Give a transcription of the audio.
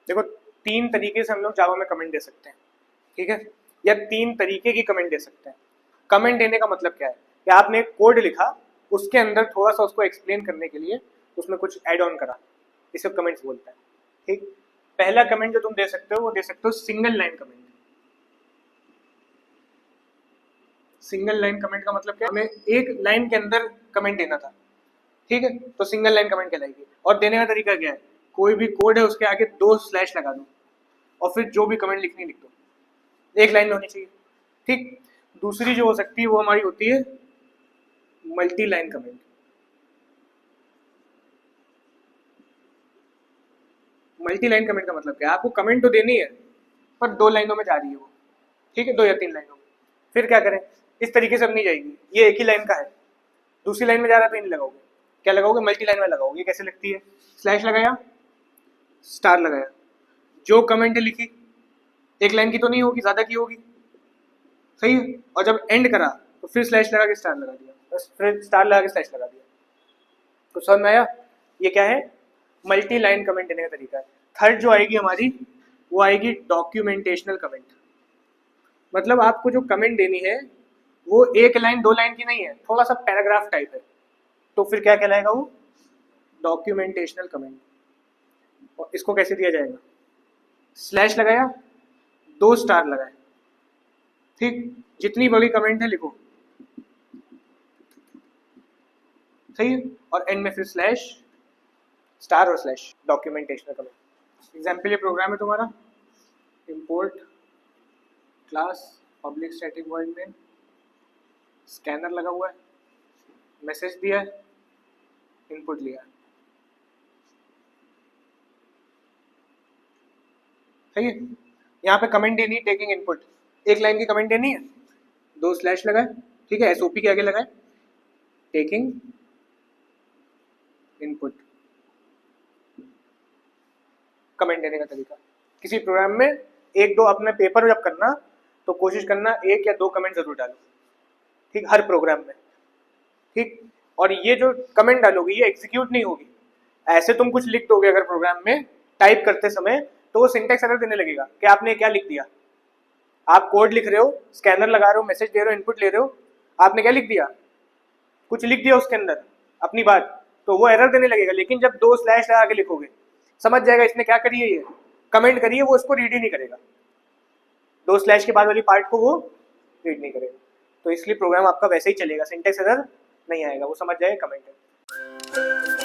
देखो 3 तरीके से हम लोग जावा में कमेंट दे सकते हैं, ठीक है, या 3 तरीके की कमेंट दे सकते हैं। कमेंट देने का मतलब क्या है कि आपने एक कोड लिखा, उसके अंदर थोड़ा सा उसको एक्सप्लेन करने के लिए उसमें कुछ ऐड ऑन करा, इसे कमेंट्स बोलते हैं, ठीक। पहला कमेंट जो तुम दे सकते हो वो दे सकते हो single line comment. Single line comment का मतलब क्या, हमें एक लाइन के अंदर कमेंट देना था, ठीक है, तो सिंगल लाइन कमेंट कहलाएगी। और देने का तरीका क्या है, कोई भी कोड है उसके आगे 2 स्लैश लगा दो और फिर जो भी कमेंट लिखनी लिख दो, एक लाइन में होनी चाहिए, ठीक। दूसरी जो हो सकती है वो हमारी होती है multi line comment. Multi line comment का मतलब क्या है, आपको कमेंट तो देनी है पर 2 लाइनों में जा रही है वो, ठीक है, 2 या 3 लाइनों में। फिर क्या करें, इस तरीके से अब नहीं जाएगी, ये एक ही लाइन का है, दूसरी लाइन में जा रहा है तो नहीं लगाओगे, क्या लगाओगे, मल्टी लाइन में लगाओगे। कैसे लगती है, स्लैश लगाया, स्टार लगाया, जो कमेंट लिखी एक लाइन की तो नहीं होगी, ज्यादा की होगी, सही है। और जब एंड करा तो फिर स्लैश लगा के स्टार लगा दिया, बस फिर स्टार लगा के स्लैश लगा दिया। तो समझ में आया, ये क्या है, मल्टी लाइन कमेंट देने का तरीका है। थर्ड जो आएगी हमारी वो आएगी डॉक्यूमेंटेशनल कमेंट। मतलब आपको जो कमेंट देनी है वो एक लाइन 2 लाइन की नहीं है, थोड़ा सा पैराग्राफ टाइप है, तो फिर क्या कहलाएगा वो, डॉक्यूमेंटेशनल कमेंट। और इसको कैसे दिया जाएगा, स्लैश लगाया, 2 स्टार लगाए, ठीक, जितनी बड़ी कमेंट है लिखो, सही है, और एंड में फिर स्लैश, स्टार और स्लैश, डॉक्यूमेंटेशनल कमेंट। एग्जाम्पल ये प्रोग्राम है तुम्हारा, import class public static void main, scanner लगा हुआ है, मैसेज दिया है, इनपुट लिया है, सही है। यहाँ पे कमेंट देनी, टेकिंग इनपुट, एक लाइन की कमेंट देनी है, 2 स्लैश लगाए, ठीक है, एसओपी के आगे लगाए, टेकिंग इनपुट। कमेंट देने का तरीका, किसी प्रोग्राम में 1-2 अपने पेपर जब करना तो कोशिश करना 1 या 2 कमेंट जरूर डालो, ठीक, हर प्रोग्राम में, ठीक। और ये जो कमेंट डालोगे ये एग्जीक्यूट नहीं होगी, ऐसे तुम कुछ लिख दोगे अगर प्रोग्राम में टाइप करते समय तो वो सिंटेक्स एरर देने लगेगा कि आपने क्या लिख दिया। आप कोड लिख रहे हो, स्कैनर लगा रहे हो, मैसेज दे रहे हो, इनपुट ले रहे हो, आपने क्या लिख दिया, कुछ लिख दिया उसके अंदर अपनी बात, तो वो एरर देने लगेगा। लेकिन जब 2 स्लैश लगा के लिखोगे समझ जाएगा इसने क्या करी है, ये कमेंट करी है, वो उसको रीड ही नहीं करेगा, 2 स्लैश के बाद वाली पार्ट को वो रीड नहीं करेगा। तो इसलिए प्रोग्राम आपका वैसे ही चलेगा, सिंटेक्स एरर नहीं आएगा, वो समझ जाएगा कमेंट है।